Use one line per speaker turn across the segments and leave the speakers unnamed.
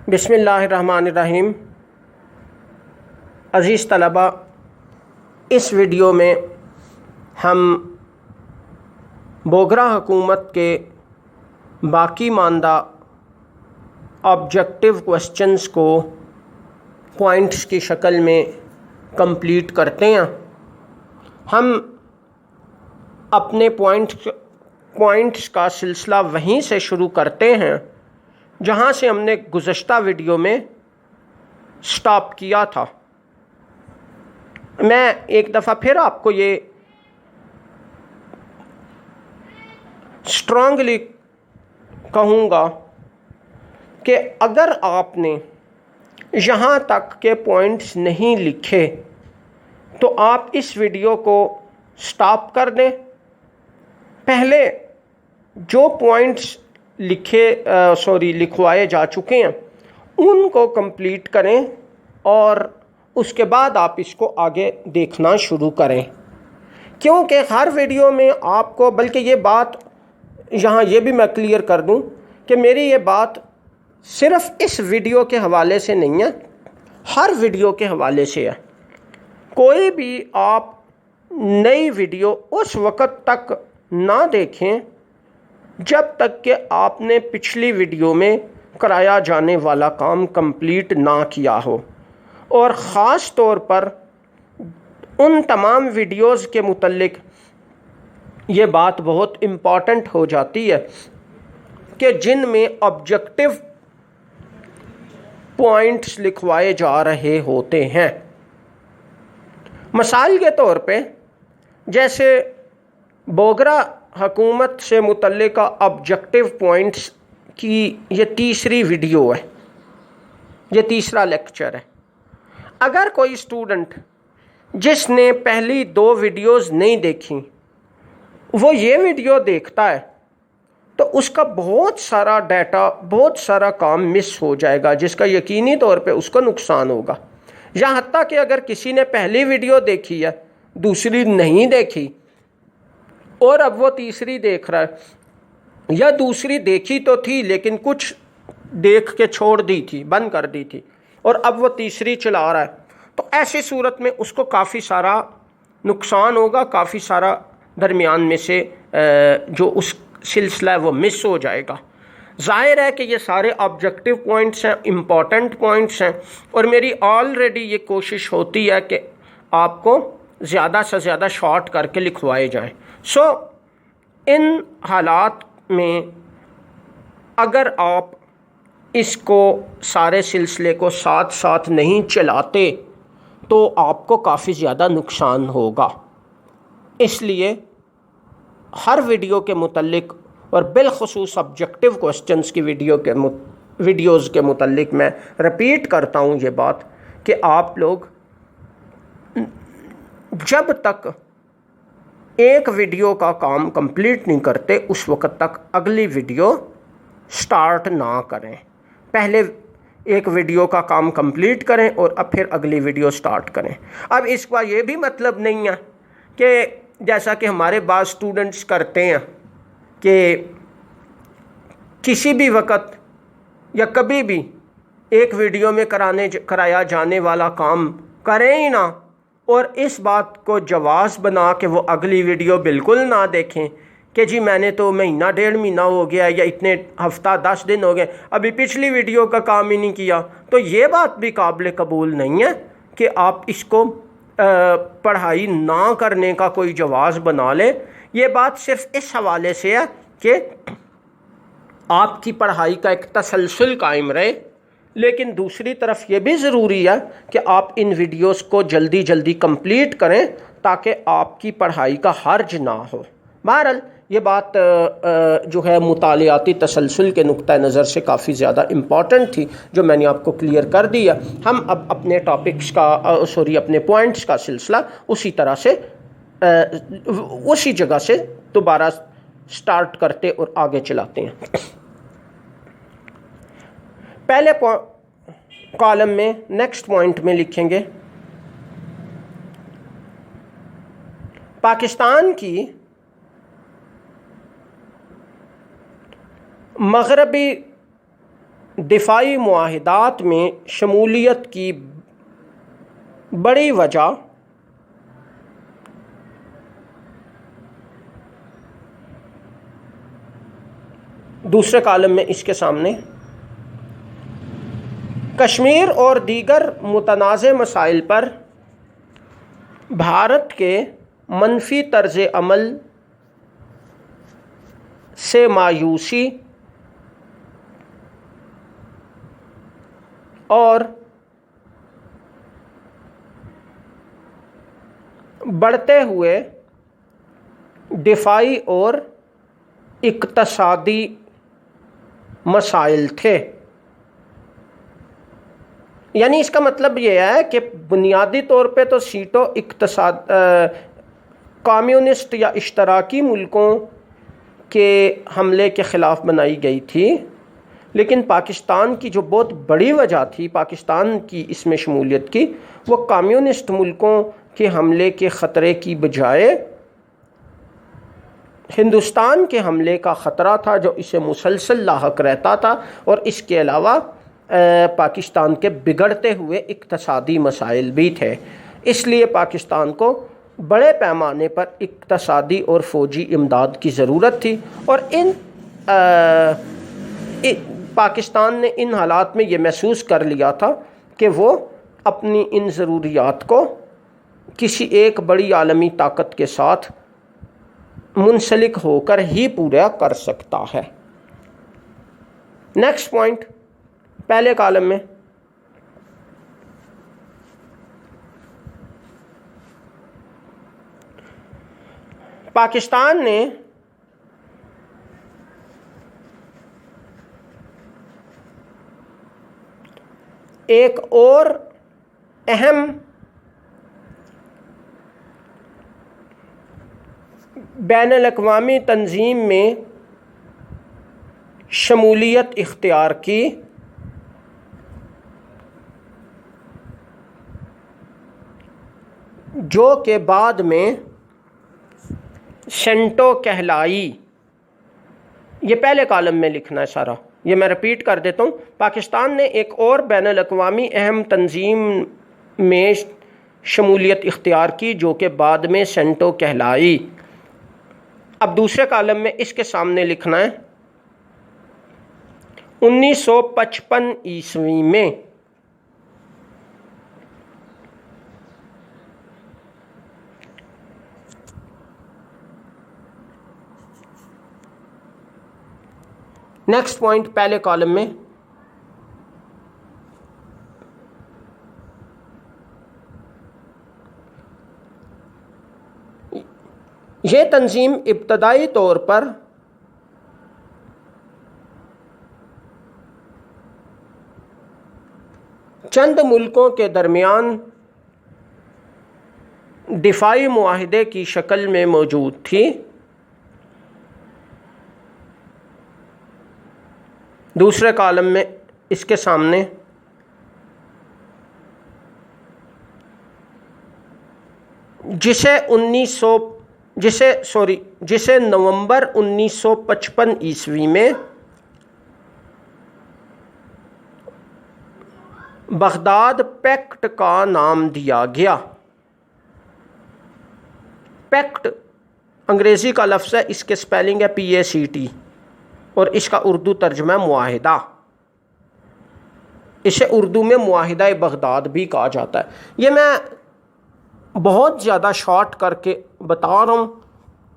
बिस्मिल्लाहिर्रहमानिर्रहीम। अज़ीज़ तलबा, इस वीडियो में हम बोगरा हुकूमत के बाकी मानदा ऑब्जेक्टिव क्वेश्चंस को पॉइंट्स की शक्ल में कंप्लीट करते हैं। हम अपने पॉइंट्स का सिलसिला वहीं से शुरू करते हैं जहां से हमने गुज़श्ता वीडियो में स्टॉप किया था। मैं एक दफ़ा फिर आपको ये स्ट्रांगली कहूँगा कि अगर आपने यहाँ तक के पॉइंट्स नहीं लिखे तो आप इस वीडियो को स्टॉप कर दें। पहले जो पॉइंट्स लिखवाए जा चुके हैं उनको कंप्लीट करें और उसके बाद आप इसको आगे देखना शुरू करें, क्योंकि हर वीडियो में आपको, बल्कि ये बात यहाँ ये भी मैं क्लियर कर दूँ कि मेरी ये बात सिर्फ़ इस वीडियो के हवाले से नहीं है, हर वीडियो के हवाले से है। कोई भी आप नई वीडियो उस वक़्त तक ना देखें जब तक कि आपने पिछली वीडियो में कराया जाने वाला काम कंप्लीट ना किया हो, और ख़ास तौर पर उन तमाम वीडियोज़ के मुतल्लिक ये बात बहुत इम्पॉर्टेंट हो जाती है कि जिनमें ऑब्जेक्टिव पॉइंट्स लिखवाए जा रहे होते हैं। मिसाल के तौर पे जैसे बोगरा हुकूमत से मुतल्लिका ऑब्जेक्टिव पॉइंट्स की ये तीसरी वीडियो है, ये तीसरा लेक्चर है। अगर कोई स्टूडेंट जिसने पहली दो वीडियोस नहीं देखी वो ये वीडियो देखता है तो उसका बहुत सारा डाटा, बहुत सारा काम मिस हो जाएगा, जिसका यकीनी तौर पे उसको नुकसान होगा। या हत्ता कि अगर किसी ने पहली वीडियो देखी है, दूसरी नहीं देखी और अब वो तीसरी देख रहा है, या दूसरी देखी तो थी लेकिन कुछ देख के छोड़ दी थी, बंद कर दी थी, और अब वो तीसरी चला रहा है, तो ऐसी सूरत में उसको काफ़ी सारा नुकसान होगा, काफ़ी सारा दरमियान में से जो उस सिलसिला है वो मिस हो जाएगा। ज़ाहिर है कि ये सारे ऑब्जेक्टिव पॉइंट्स हैं, इम्पॉर्टेंट पॉइंट्स हैं, और मेरी ऑलरेडी ये कोशिश होती है कि आपको ज़्यादा से ज़्यादा शॉर्ट करके लिखवाए जाएं। इन हालात में अगर आप इसको सारे सिलसिले को साथ साथ नहीं चलाते तो आपको काफ़ी ज़्यादा नुकसान होगा। इसलिए हर वीडियो के मुतल्लिक और बिलखुसूस ऑब्जेक्टिव क्वेश्चंस की वीडियोज़ के मुतल्लिक मैं रिपीट करता हूँ ये बात कि आप लोग जब तक एक वीडियो का काम कंप्लीट नहीं करते उस वक़्त तक अगली वीडियो स्टार्ट ना करें। पहले एक वीडियो का काम कंप्लीट करें और अब फिर अगली वीडियो स्टार्ट करें। अब इसका ये भी मतलब नहीं है कि जैसा कि हमारे बाज़ स्टूडेंट्स करते हैं कि किसी भी वक़्त या कभी भी एक वीडियो में कराया जाने वाला काम करें ही ना, और इस बात को जवाज़ बना के वो अगली वीडियो बिल्कुल ना देखें कि जी मैंने तो महीना डेढ़ महीना हो गया या इतने हफ्ता 10 दिन हो गए, अभी पिछली वीडियो का काम ही नहीं किया। तो ये बात भी काबिल कबूल नहीं है कि आप इसको पढ़ाई ना करने का कोई जवाज़ बना लें। ये बात सिर्फ इस हवाले से है कि आपकी पढ़ाई का एक तसलसल कायम रहे, लेकिन दूसरी तरफ ये भी ज़रूरी है कि आप इन वीडियोस को जल्दी जल्दी कंप्लीट करें ताकि आपकी पढ़ाई का हर्ज ना हो। बहरहाल ये बात जो है मुतालियाती तसलसल के नुक्ता नज़र से काफ़ी ज़्यादा इम्पॉर्टेंट थी, जो मैंने आपको क्लियर कर दिया। हम अब अपने टॉपिक्स का अपने पॉइंट्स का सिलसिला उसी तरह से उसी जगह से दोबारा स्टार्ट करते और आगे चलाते हैं। पहले कॉलम में नेक्स्ट पॉइंट में लिखेंगे पाकिस्तान की मगरबी दिफाई मुआहिदात में शमूलियत की बड़ी वजह दूसरे कॉलम में इसके सामने कश्मीर और दीगर मुतनाज़ मसाइल पर भारत के मनफी तर्ज़ अमल से मायूसी और बढ़ते हुए दिफाई और इक़्तिसादी मसाइल थे। यानी इसका मतलब यह है कि बुनियादी तौर पे तो सीटों इक़्तिसाद कम्युनिस्ट या इश्तराकी मुल्कों के हमले के ख़िलाफ़ बनाई गई थी, लेकिन पाकिस्तान की जो बहुत बड़ी वजह थी पाकिस्तान की इसमें शमूलियत की, वो कम्युनिस्ट मुल्कों के हमले के ख़तरे की बजाय हिंदुस्तान के हमले का ख़तरा था जो इसे मुसलसल लाहक रहता था, और इसके अलावा पाकिस्तान के बिगड़ते हुए इक़्तिसादी मसाइल भी थे। इसलिए पाकिस्तान को बड़े पैमाने पर इक़्तिसादी और फ़ौजी इमदाद की ज़रूरत थी, और पाकिस्तान ने इन हालात में ये महसूस कर लिया था कि वो अपनी इन ज़रूरियात को किसी एक बड़ी आलमी ताकत के साथ मुंसलिक होकर ही पूरा कर सकता है। नेक्स्ट पॉइंट पहले कॉलम में, पाकिस्तान ने एक और अहम बैनुल-अक़वामी तंजीम में शमूलियत इख्तियार की, जो के बाद में सेंटो कहलाई। ये पहले कॉलम में लिखना है सारा, ये मैं रिपीट कर देता हूँ। पाकिस्तान ने एक और बैनुल-अक़वामी अहम तंजीम में शमूलियत इख्तियार की, जो के बाद में सेंटो कहलाई। अब दूसरे कॉलम में इसके सामने लिखना है 1955 ईस्वी में नेक्स्ट पॉइंट पहले कॉलम में, यह तंजीम इब्तदाई तौर पर चंद मुल्कों के दरमियान दिफाई मुआहिदे की शक्ल में मौजूद थी। दूसरे कॉलम में इसके सामने जिसे नवंबर 1955 ईस्वी में बगदाद पैक्ट का नाम दिया गया। पैक्ट अंग्रेज़ी का लफ्ज़ है, इसके स्पेलिंग है PACT, और इसका उर्दू तर्जुमा मुआहिदा। इसे उर्दू में मुआहिदा बगदाद भी कहा जाता है। ये मैं बहुत ज़्यादा शॉर्ट करके बता रहा हूँ,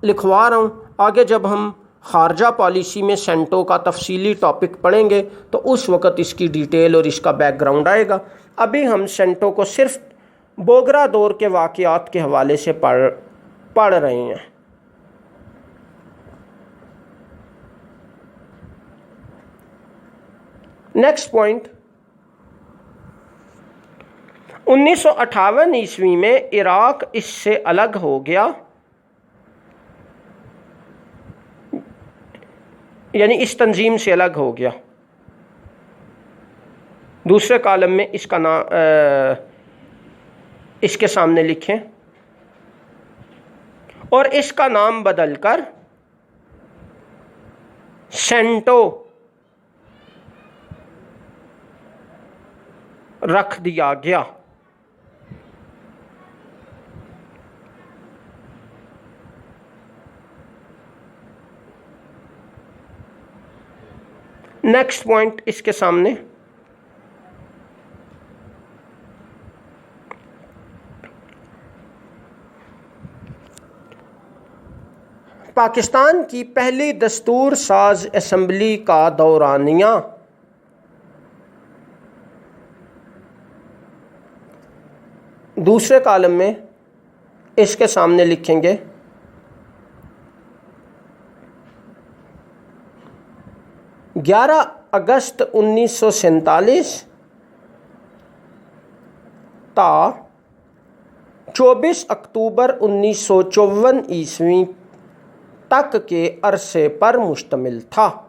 लिखवा रहा हूँ। आगे जब हम खारजा पॉलिसी में सेंटो का तफसीली टॉपिक पढ़ेंगे तो उस वक़्त इसकी डिटेल और इसका बैकग्राउंड आएगा। अभी हम सेंटो को सिर्फ बोगरा दौर के वाक़यात के हवाले से पढ़ रहे हैं। नेक्स्ट पॉइंट, 1958 ईस्वी में इराक इससे अलग हो गया, यानी इस तंजीम से अलग हो गया। दूसरे कॉलम में इसका नाम इसके सामने लिखें, और इसका नाम बदलकर सेंटो रख दिया गया। नेक्स्ट पॉइंट इसके सामने, पाकिस्तान की पहली दस्तूर साज असम्बली का दौरानिया। दूसरे कॉलम में इसके सामने लिखेंगे 11 अगस्त 1947 ता 24 अक्टूबर 1954 ईस्वी तक के अरसे पर मुश्तमिल था।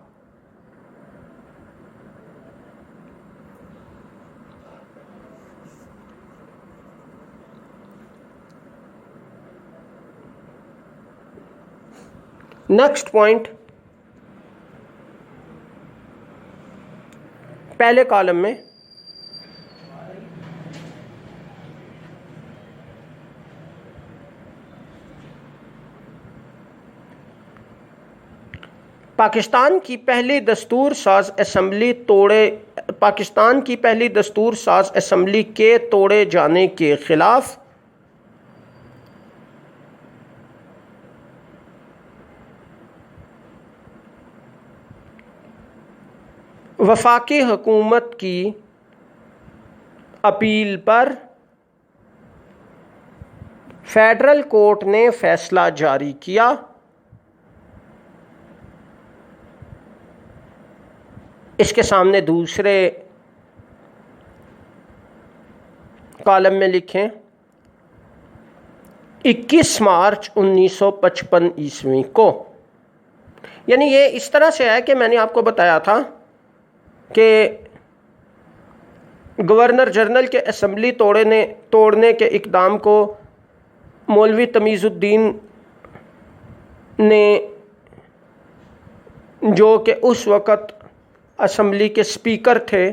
नेक्स्ट पॉइंट, पहले कॉलम में पाकिस्तान की पहली दस्तूर साज असम्बली के तोड़े जाने के खिलाफ वफाकी हुकूमत की अपील पर फेडरल कोर्ट ने फैसला जारी किया। इसके सामने दूसरे कॉलम में लिखें 21 मार्च 1955 ईस्वी को। यानी ये इस तरह से है कि मैंने आपको बताया था कि गवर्नर जनरल के असम्बली तोड़ने के इक़दाम को मौलवी तमीज़ुद्दीन ने, जो कि उस वक़्त असम्बली के स्पीकर थे,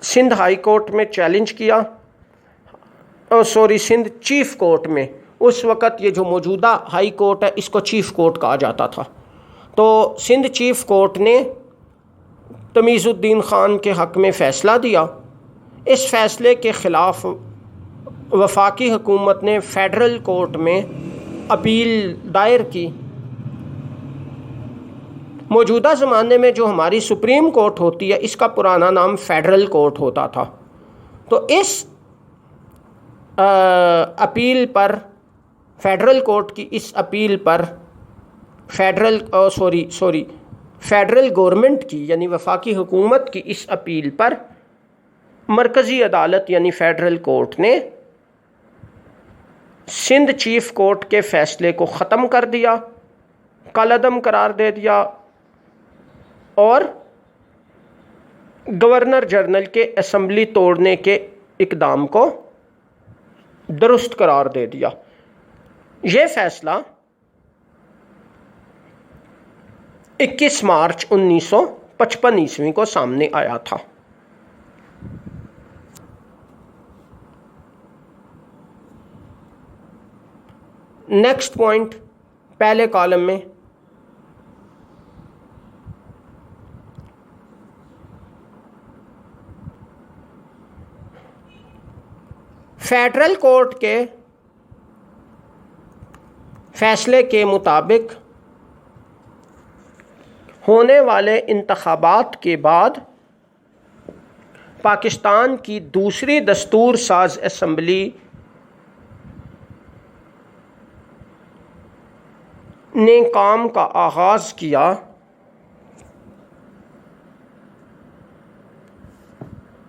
सिंध हाई कोर्ट में चैलेंज किया। सिंध चीफ़ कोर्ट में, उस वक़्त ये जो मौजूदा हाई कोर्ट है इसको चीफ़ कोर्ट कहा जाता था। तो सिंध चीफ़ कोर्ट ने तमीज़ुद्दीन ख़ान के हक़ में फ़ैसला दिया। इस फ़ैसले के ख़िलाफ़ वफाकी हुकूमत ने फ़ेडरल कोर्ट में अपील दायर की। मौजूदा ज़माने में जो हमारी सुप्रीम कोर्ट होती है इसका पुराना नाम फ़ेडरल कोर्ट होता था। तो इस अपील पर, फ़ेडरल कोर्ट की इस अपील पर फ़ेडरल गवर्नमेंट की यानी वफाकी हुकूमत की इस अपील पर मरकज़ी अदालत यानी फ़ेडरल कोर्ट ने सिंध चीफ़ कोर्ट के फ़ैसले को ख़त्म कर दिया, कलअदम करार दे दिया और गवर्नर जनरल के असम्बली तोड़ने के इक़दाम को दुरुस्त करार दे दिया। ये फ़ैसला 21 मार्च 1955 ईस्वी को सामने आया था। नेक्स्ट पॉइंट, पहले कॉलम में फेडरल कोर्ट के फैसले के मुताबिक होने वाले इंतखाबात के बाद पाकिस्तान की दूसरी दस्तूर साज असम्बली ने काम का आगाज़ किया।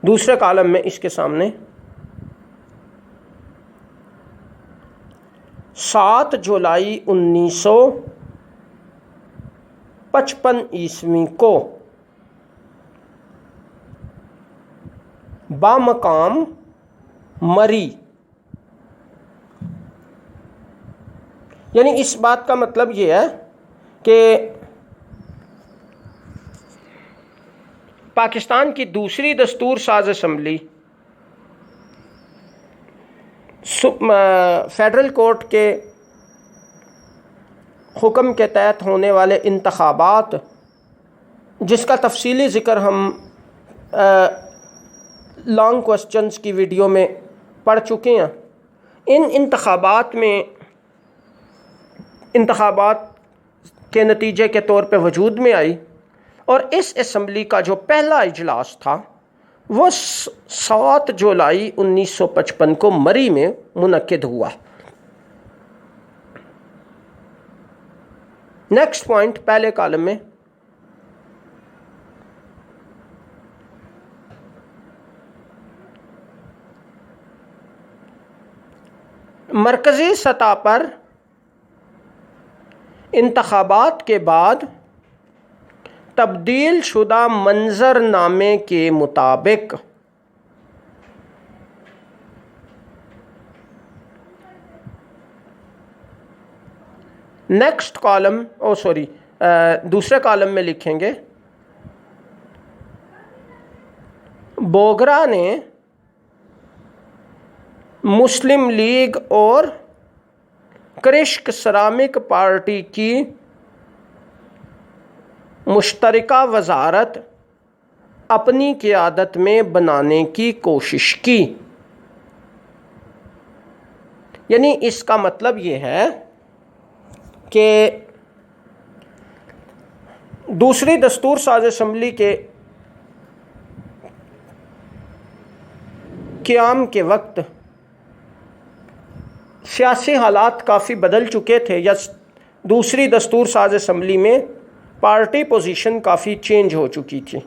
दूसरे कॉलम में इसके सामने 7 जुलाई 1955 ईस्वी को बामकाम मरी, यानी इस बात का मतलब ये है कि पाकिस्तान की दूसरी दस्तूर साज असम्बली फेडरल कोर्ट के हुक्म के तहत होने वाले इंतखाबात, जिसका तफसीली ज़िक्र हम लॉन्ग क्वेश्चंस की वीडियो में पढ़ चुके हैं। इन इंतखाबात के नतीजे के तौर पे वजूद में आई और इस असम्बली का जो पहला इजलास था वो 7 जुलाई 1955 को मरी में मुनक्किद हुआ। नेक्स्ट पॉइंट पहले कॉलम में, मरकज़ी सतह पर इंतखाबात के बाद तब्दील शुदा मंजरनामे के मुताबिक नेक्स्ट कॉलम दूसरे कॉलम में लिखेंगे, बोगरा ने मुस्लिम लीग और कृष्क सरामिक पार्टी की मुश्तरका वजारत अपनी क़ियादत में बनाने की कोशिश की। यानी इसका मतलब ये है कि दूसरी दस्तूर साज असम्बली के क़याम के वक्त सियासी हालात काफ़ी बदल चुके थे, या दूसरी दस्तूर साज असम्बली में पार्टी पोजीशन काफ़ी चेंज हो चुकी थी।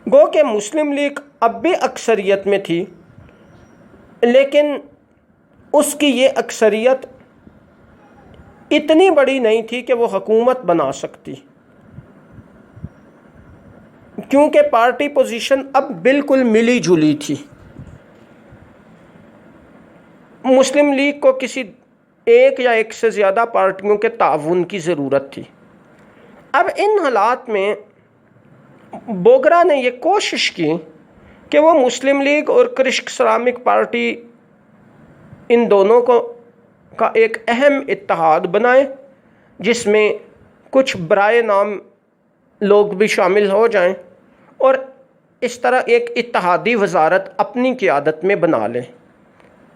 गो कि मुस्लिम लीग अब भी अक्सरियत में थी, लेकिन उसकी ये अक्सरियत इतनी बड़ी नहीं थी कि वो हुकूमत बना सकती, क्योंकि पार्टी पोजीशन अब बिल्कुल मिली जुली थी। मुस्लिम लीग को किसी एक या एक से ज़्यादा पार्टियों के ताउन की ज़रूरत थी। अब इन हालात में बोगरा ने यह कोशिश की कि वो मुस्लिम लीग और कृष्क सरामिक पार्टी इन दोनों का एक अहम इत्तेहाद बनाए, जिसमें कुछ बराए नाम लोग भी शामिल हो जाएं और इस तरह एक इत्तेहादी वजारत अपनी क़ियादत में बना लें।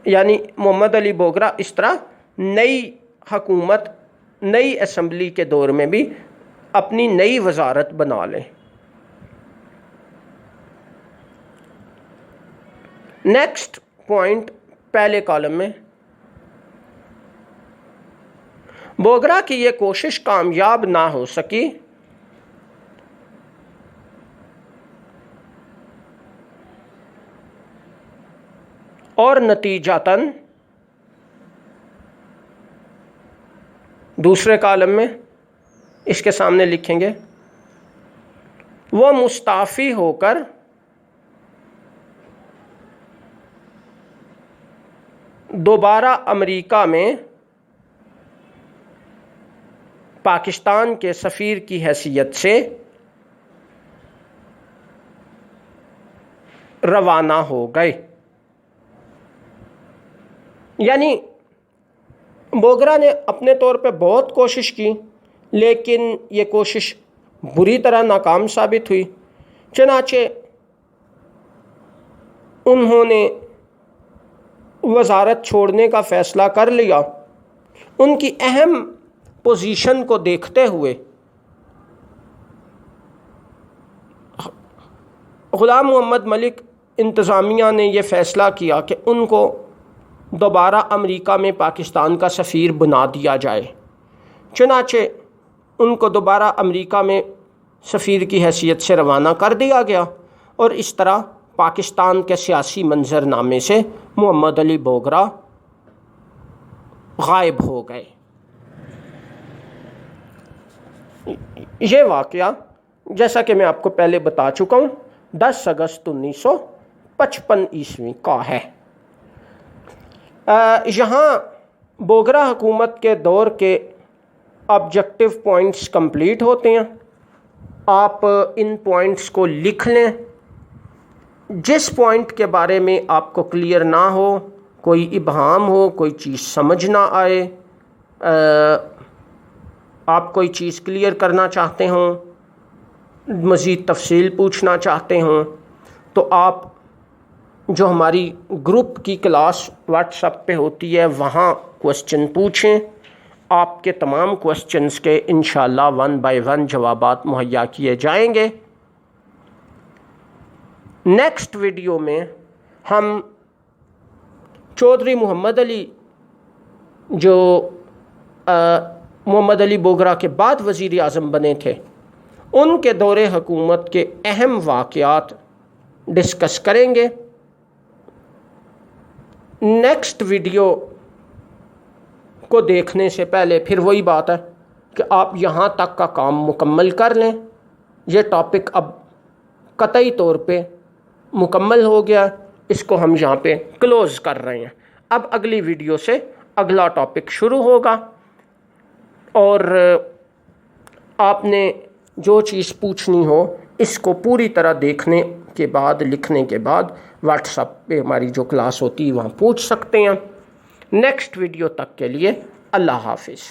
यानी मोहम्मद अली बोगरा इस तरह नई हुकूमत, नई असम्बली के दौर में भी अपनी नई वजारत बना लें। नेक्स्ट पॉइंट पहले कॉलम में, बोगरा की ये कोशिश कामयाब ना हो सकी और नतीजतन दूसरे कॉलम में इसके सामने लिखेंगे, वो मुस्ताफ़ी होकर दोबारा अमेरिका में पाकिस्तान के सफ़ीर की हैसियत से रवाना हो गए। यानी बोगरा ने अपने तौर पे बहुत कोशिश की, लेकिन ये कोशिश बुरी तरह नाकाम साबित हुई। चनाचे उन्होंने वजारत छोड़ने का फ़ैसला कर लिया। उनकी अहम पोजीशन को देखते हुए ग़ुलाम मोहम्मद मलिक इंतज़ामिया ने यह फ़ैसला किया कि उनको दोबारा अमेरिका में पाकिस्तान का सफ़ीर बना दिया जाए। चनाचे उनको दोबारा अमेरिका में सफ़ीर की हैसियत से रवाना कर दिया गया और इस तरह पाकिस्तान के सियासी मंजरनामे से मोहम्मद अली बोगरा गायब हो गए। ये वाक़या जैसा कि मैं आपको पहले बता चुका हूँ 10 अगस्त 1955 ईस्वी का है। यहाँ बोगरा हुकूमत के दौर के ऑब्जेक्टिव पॉइंट्स कंप्लीट होते हैं। आप इन पॉइंट्स को लिख लें। जिस पॉइंट के बारे में आपको क्लियर ना हो, कोई इबहाम हो, कोई चीज़ समझ ना आए, आप कोई चीज़ क्लियर करना चाहते हों, मज़ीद तफसील पूछना चाहते हों, तो आप जो हमारी ग्रुप की क्लास व्हाट्सएप पे होती है वहाँ क्वेश्चन पूछें। आपके तमाम क्वेश्चंस के इंशाअल्लाह 1 बाय 1 जवाबात मुहैया किए जाएंगे। नेक्स्ट वीडियो में हम चौधरी मोहम्मद अली, जो मोहम्मद अली बोगरा के बाद वज़ीर आज़म बने थे, उनके दौरे हुकूमत के अहम वाक़यात डिस्कस करेंगे। नेक्स्ट वीडियो को देखने से पहले फिर वही बात है कि आप यहाँ तक का काम मुकम्मल कर लें। ये टॉपिक अब कतई तौर पे मुकम्मल हो गया, इसको हम यहाँ पे क्लोज़ कर रहे हैं। अब अगली वीडियो से अगला टॉपिक शुरू होगा और आपने जो चीज़ पूछनी हो इसको पूरी तरह देखने के बाद, लिखने के बाद व्हाट्सएप पे हमारी जो क्लास होती है वहाँ पूछ सकते हैं। नेक्स्ट वीडियो तक के लिए अल्लाह हाफिज़।